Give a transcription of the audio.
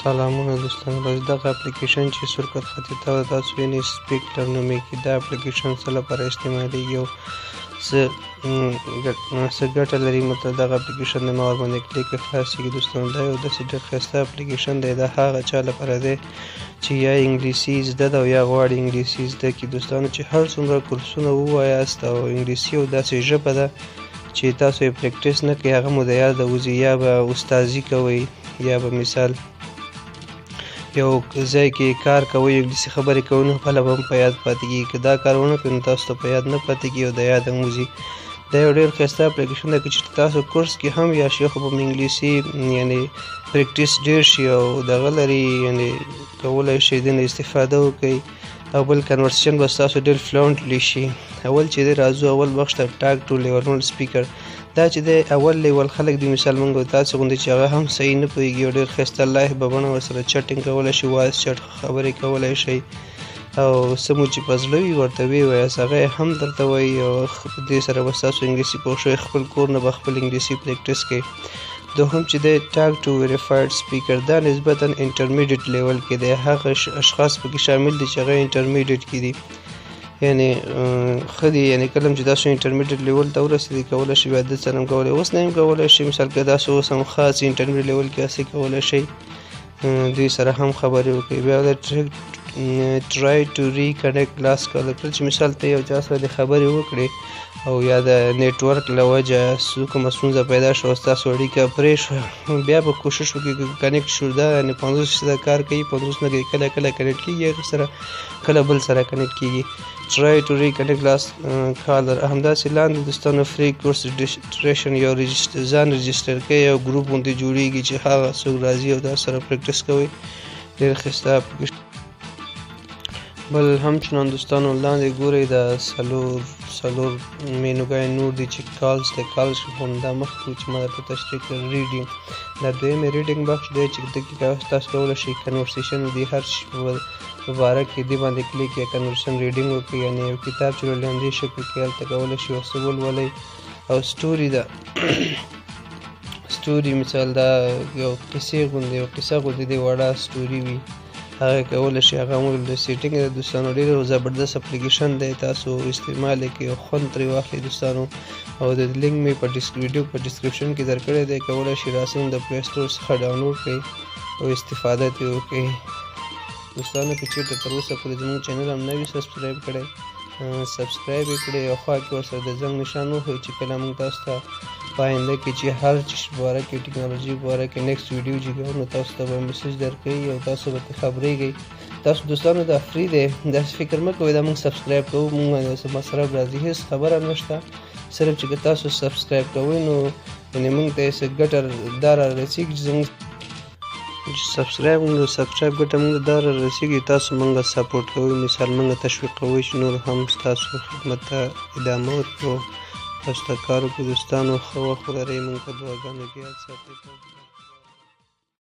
سلامونه دوستانو، بس دغه اپلیکیشن چې سرکت خطي ته تاسو وینئ سپیک نومیږي. دا اپلیکیشن څه لپاره استعمالیږي او څه ګټه لري؟ مطلب دغه اپلیکیشن د ما ورباندې کلیک خلاصېږي. دوستانو دا یو داسې ډېر ښایسته اپلیکیشن دی. دا هغه چا لپاره دی چې یا انګلیسي زده ده او یا غواړي انګلیسي زده کړي. دوستانو چې هر څومره کورسونه ووایاست او انګلیسي یو داسې ژبه ده چې تاسو یې پریکټیس نه کوئ هغه مو د یاده وځي. یا به استازي کوئ یا به مثال یو ځای کې کار کوئ انګلیسي خبرې کوئ نو خپله به هم په یاد پاتې کېږي. که دا کار ونه کړئ نو تاسو ته په یاد نه پاتې کېږي او د یاد هم وځي. دا یو ډېر ښایسته اپلیکیشن دی. که چېرته تاسو کورس کې هم یا شي خو به انګلیسي یعنې پریکټیس ډېر شي او دغه لري یعنې کولی شئ د نه استفاده وکړئ او بل کنورسیشن به ستاسو ډېر فلونټلی شي. اول چې دی راځو اول بخش ته ټاک ټو لیول سپیکر. دا چې دی اول لیول خلک د مثال موږ او تاسو غوندې چې هغه هم صحیح نه پوهېږي او ډېر ښایسته لایف به بڼه ورسره چټینګ کولی شي، وایس چټ خبرې کولی شئ او څه مو چې په زړه وي ورته ویې وایاست هغه یې هم درته وایي او په دې سره به ستاسو انګلیسي پوه شوئ. خپل کور نه به خپل انګلیسي پریکټیس کوئ. دوهم چې دی ټاک ټو ویریفاید سپیکر. دا نسبتا انټرمیډیټ لیول کې دی. هغه اشخاص پکې شامل دي چې هغه انټرمیډیټ کې دي، یعنې ښه دي. یعنې کله چې تاسو انټرمیډیټ لیول ته ورسېدئ کولی شئ بیا د سره هم کولی اوس نه هم کولی شئ. مثال که تاسو اوس هم خاص انټرمیډیټ لیول کې هسئ کولی شئ دوی سره هم خبرې وکړئ. بیا د ټرای ټو ریکنیکټ لاس کال. کله چې مثال ته یو چا سره د خبرې وکړې او یا د نیټورک له وجه کومه ستونزه پیدا شوه ستاسو اړیکه پرې شوه بیا به کوشش وکړئ کنیکټ شو. دا یعنې 50% کار کوي، 50 نه کوي، کله کله کنیکټ کېږي هغه سره، کله بل سره کنیکټ کېږي. ټرای ټو ریکنیکټ لاس کالر. همداسې لاندې دوستانو فری کورس رجسټریشن یو ځان رجسټر کوئ او ګروپ غوندې جوړېږي چې هغه څوک راځي او دا سره پریکټیس کوئ. ډېر ښایسته اپلیکیشن. بل همچنان دوستانو لاندې ګورئ دا څلور مینوګانې نور دي چې کالز دی. کالز همدا مخکې چې ما درته تشریح کړل. ریډینګ دا دویمې ریډینګ بخش دی چې دلته تاسو کولی شئ کنورسیشن دي هر شي په باره کې دې باندې کلیک یا کنورسیشن ریډینګ وکړئ. یعنې یو کتاب چې لولئ همدې شکل کې هلته کولی شئ ورڅه ولولئ. او سټوري ده سټوري مثال دا یو قصې غوندې یو قصه غوندې دی وړه سټوري وي هغه کولی شئ هغه هم د سیټینګ د دوستانو ډېر زبردست اپلیکیشن دی. تاسو استعمال یې کړئ او خوند ترې واخلئ دوستانو. او د لینک مې په ویډیو په ډسکرپشن کې درکړی دی، کولی شئ راسئ د پلی سټور څخه ډاونلوډ کړئ او استفاده ترې وکړئ. دوستانو که چېرته تر اوسه پورې زموږ چینل هم نه وي سبسکرایب کړی سبسکرایب یې کړئ او خوا کې ورسره د زنګ نشان وښیئ چې کله موږ تاسو ته په آینده کې چې هر چیز په باره کې ټکنالوژي په باره کې نیکسټ ویډیو چې کوو نو تاسو ته به میسج درکوي او تاسو به ترې خبرېږئ. تاسو دوستانو دا فری دی، داسې فکر مه کوئ دا موږ سبسکرایب کوو موږ باندې مصرف راځي، هېڅ خبره نشته. صرف چې که تاسو سبسکرایب کوئ نو یعنې موږ ته یې څه ګټه دا رارسېږي چې زموږ سبسکرایب ګټه موږ ته دا رارسېږي تاسو موږ سپورټ کوئ، مثال موږ تشویق کوئ چې نور هم ستاسو خدمت ته ادامه ورکړو. تاسو ته کار وکړو دوستانو. ښه وخت ولرئ. موږ ته دعاګانو کې یاد ساتئ.